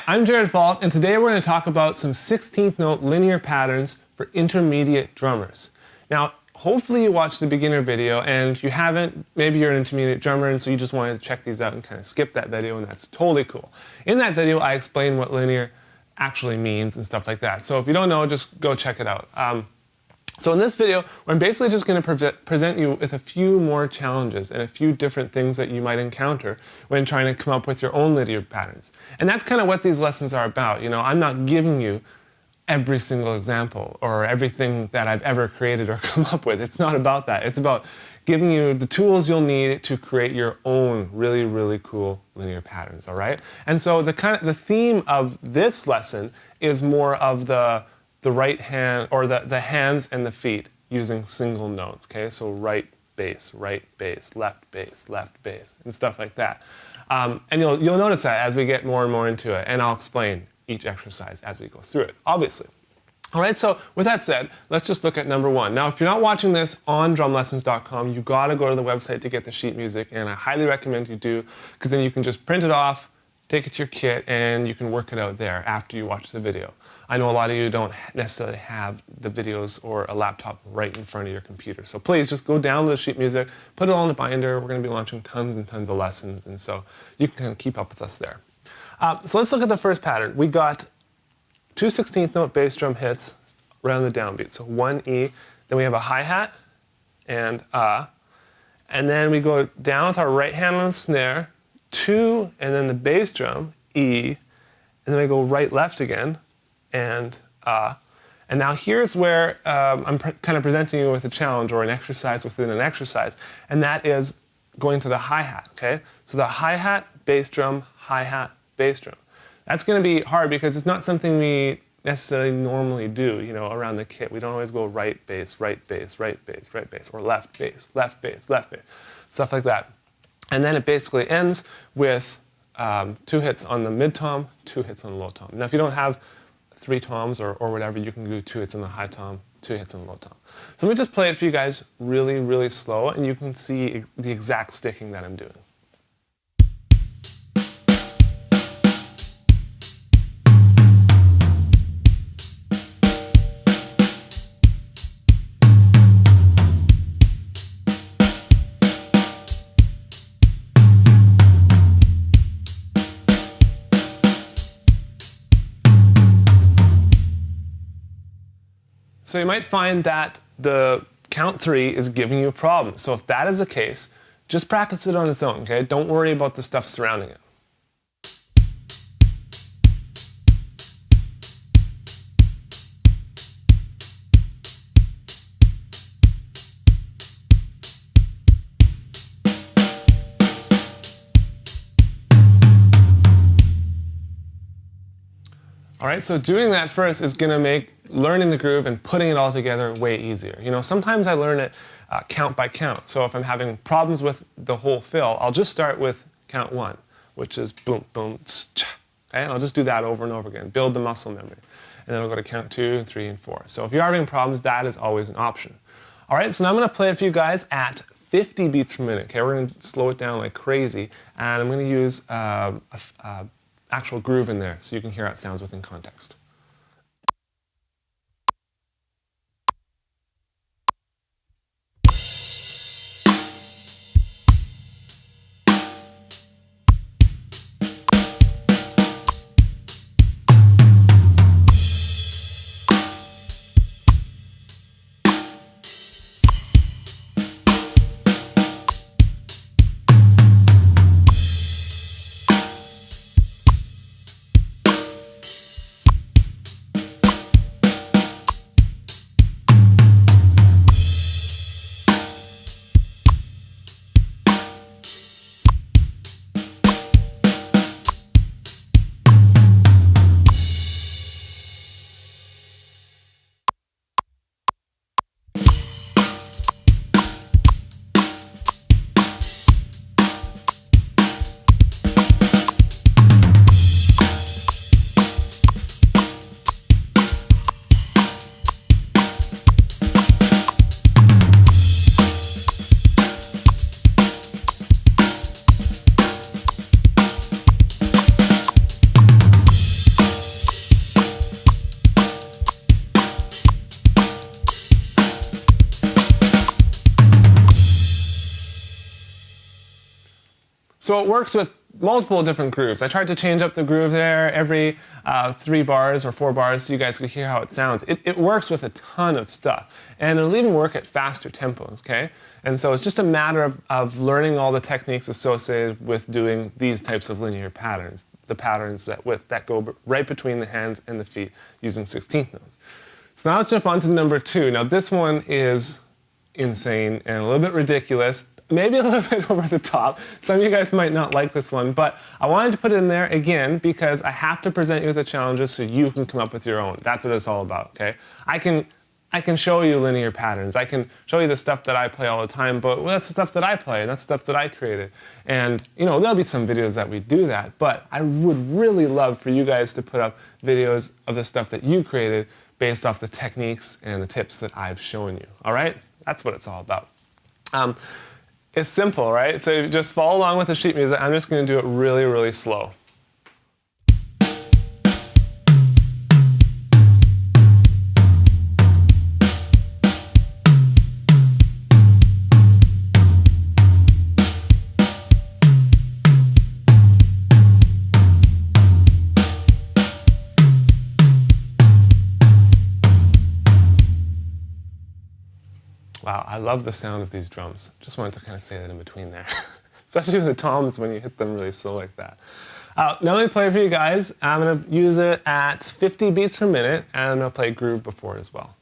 I'm Falk, and today we're going to talk about some 16th note linear patterns for intermediate drummers. Now, hopefully you watched the beginner video, and if you haven't, maybe you're an intermediate drummer and so you just wanted to check these out and kind of skip that video, and that's totally cool. In that video, I explain what linear actually means and stuff like that. So if you don't know, just go check it out. So in this video, I'm basically just going to present you with a few more challenges and a few different things that you might encounter when trying to come up with your own linear patterns. And that's kind of what these lessons are about. You know, I'm not giving you every single example or everything that I've ever created or come up with. It's not about that. It's about giving you the tools you'll need to create your own really, really cool linear patterns, all right? And so the theme of this lesson is more of the right hand, or the hands and the feet using single notes, okay? So right bass, left bass, and stuff like that. And you'll notice that as we get more and more into it, and I'll explain each exercise as we go through it, obviously. All right, so with that said, let's just look at number one. Now, if you're not watching this on drumlessons.com, you gotta go to the website to get the sheet music, and I highly recommend you do, because then you can just print it off, take it to your kit, and you can work it out there after you watch the video. I know a lot of you don't necessarily have the videos or a laptop right in front of your computer. So please just go download the sheet music, put it all in a binder. We're going to be launching tons and tons of lessons, and so you can kind of keep up with us there. So let's look at the first pattern. We got two 16th note bass drum hits around the downbeat. So one E, then we have a hi-hat and then we go down with our right hand on the snare, two, and then the bass drum, E, and then we go right left again. And now here's where I'm kind of presenting you with a challenge or an exercise within an exercise, and that is going to the hi-hat, okay? So the hi-hat, bass drum, hi-hat, bass drum. That's going to be hard because it's not something we necessarily normally do, you know, around the kit. We don't always go right bass, right bass, right bass, right bass, or left bass, left bass, left bass, stuff like that. And then it basically ends with 2 hits on the mid-tom, 2 hits on the low tom. Now if you don't have 3 toms or whatever, you can do 2 hits on the high tom, 2 hits on the low tom. So let me just play it for you guys really, really slow, and you can see the exact sticking that I'm doing. So you might find that the count 3 is giving you a problem. So if that is the case, just practice it on its own, okay? Don't worry about the stuff surrounding it. All right, so doing that first is going to make learning the groove and putting it all together way easier. You know, sometimes I learn it count by count. So if I'm having problems with the whole fill, I'll just start with count 1, which is boom, boom, tch, okay? And I'll just do that over and over again, build the muscle memory. And then I'll go to count 2, 3, and 4. So if you're having problems, that is always an option. All right, so now I'm going to play it for you guys at 50 beats per minute. Okay, we're going to slow it down like crazy, and I'm going to use actual groove in there so you can hear how it sounds within context. So it works with multiple different grooves. I tried to change up the groove there every 3 bars or 4 bars so you guys could hear how it sounds. It works with a ton of stuff. And it'll even work at faster tempos, okay? And so it's just a matter of learning all the techniques associated with doing these types of linear patterns, the patterns that go right between the hands and the feet using 16th notes. So now let's jump on to number 2. Now this one is insane and a little bit ridiculous, maybe a little bit over the top. Some of you guys might not like this one, but I wanted to put it in there again because I have to present you with the challenges so you can come up with your own. That's what it's all about, okay? I can show you linear patterns. I can show you the stuff that I play all the time, but that's the stuff that I play, that's stuff that I created. And you know, there'll be some videos that we do that, but I would really love for you guys to put up videos of the stuff that you created based off the techniques and the tips that I've shown you, all right? That's what it's all about. It's simple, right? So just follow along with the sheet music. I'm just going to do it really, really slow. Wow, I love the sound of these drums. Just wanted to kind of say that in between there. Especially the toms when you hit them really slow like that. Now let me play for you guys. I'm going to use it at 50 beats per minute, and I'm going to play groove before it as well.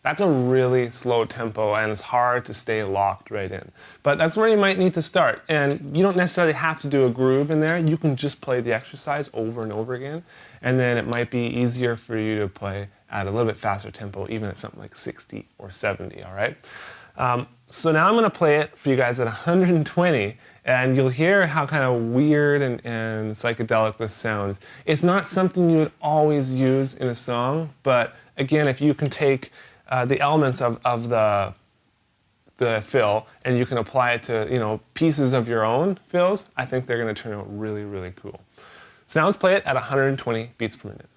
That's a really slow tempo and it's hard to stay locked right in. But that's where you might need to start. And you don't necessarily have to do a groove in there. You can just play the exercise over and over again. And then it might be easier for you to play at a little bit faster tempo, even at something like 60 or 70, all right? So now I'm going to play it for you guys at 120, and you'll hear how kind of weird and psychedelic this sounds. It's not something you would always use in a song, but again, if you can take the elements of the fill and you can apply it to pieces of your own fills, I think they're going to turn out really, really cool. So now let's play it at 120 beats per minute.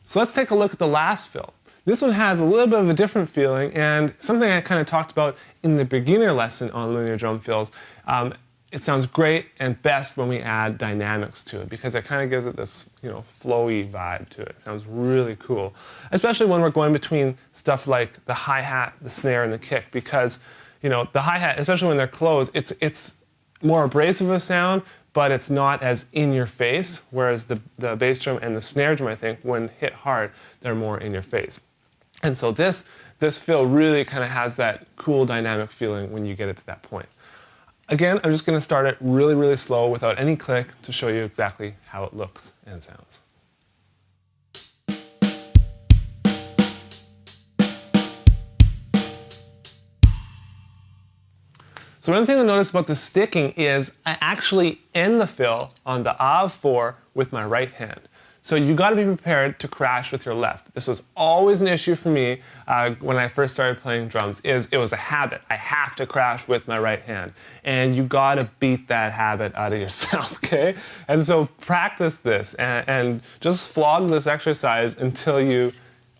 So let's take a look at the last fill. This one has a little bit of a different feeling and something I kind of talked about in the beginner lesson on linear drum fills. It sounds great and best when we add dynamics to it because it kind of gives it this flowy vibe to it. It sounds really cool, especially when we're going between stuff like the hi-hat, the snare, and the kick because the hi-hat, especially when they're closed, it's more abrasive of a sound, but it's not as in your face, whereas the bass drum and the snare drum, I think, when hit hard, they're more in your face. And so this fill really kind of has that cool dynamic feeling when you get it to that point. Again, I'm just going to start it really, really slow without any click to show you exactly how it looks and sounds. So one thing to notice about the sticking is I actually end the fill on the Av4 with my right hand. So you got to be prepared to crash with your left. This was always an issue for me when I first started playing drums. It was a habit. I have to crash with my right hand. And you got to beat that habit out of yourself, okay? And so practice this and just flog this exercise until you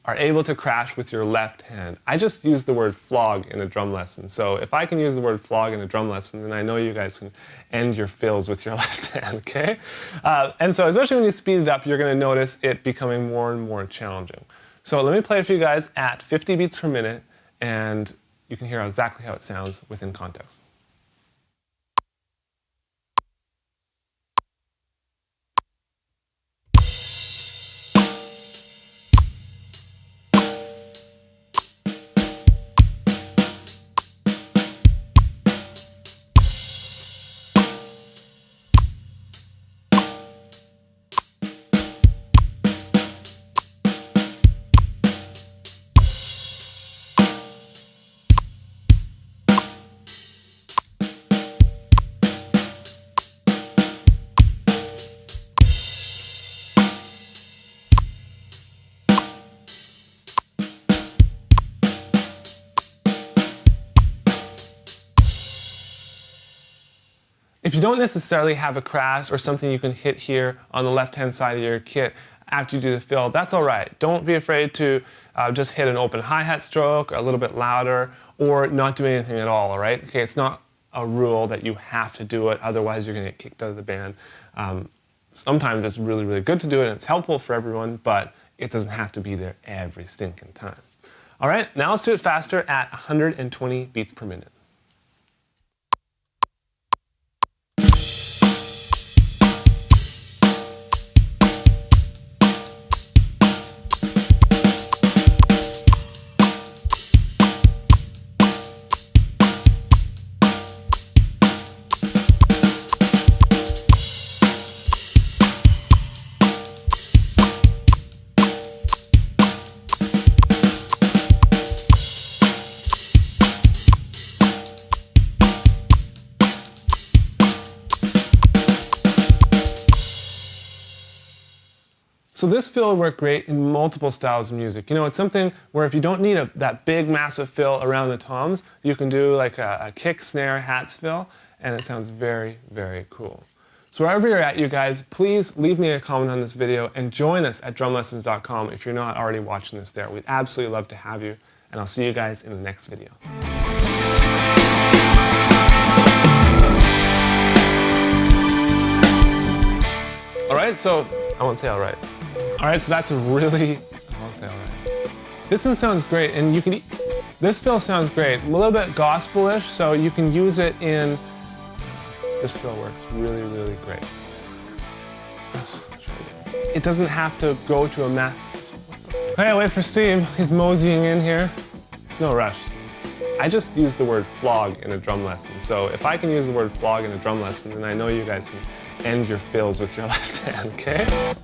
are able to crash with your left hand. I just used the word flog in a drum lesson. So if I can use the word flog in a drum lesson, then I know you guys can end your fills with your left hand, okay? And so especially when you speed it up, you're gonna notice it becoming more and more challenging. So let me play it for you guys at 50 beats per minute, and you can hear exactly how it sounds within context. If you don't necessarily have a crash or something you can hit here on the left-hand side of your kit after you do the fill, that's all right. Don't be afraid to just hit an open hi-hat stroke, or a little bit louder, or not do anything at all right? Okay, it's not a rule that you have to do it, otherwise you're gonna get kicked out of the band. Sometimes it's really, really good to do it, and it's helpful for everyone, but it doesn't have to be there every stinking time. All right, now let's do it faster at 120 beats per minute. So this fill would work great in multiple styles of music. You know, it's something where if you don't need that big, massive fill around the toms, you can do like a kick, snare, hats fill, and it sounds very, very cool. So wherever you're at, you guys, please leave me a comment on this video and join us at drumlessons.com if you're not already watching this there. We'd absolutely love to have you, and I'll see you guys in the next video. All right, so I won't say all right. All right, so that's a really, I won't say all right. This one sounds great, and you can, this fill sounds great. A little bit gospel-ish, so you can use it in, this fill works really, really great. It doesn't have to go to a math. Hey, wait for Steve, he's moseying in here. It's no rush. I just used the word flog in a drum lesson, so if I can use the word flog in a drum lesson, then I know you guys can end your fills with your left hand, okay?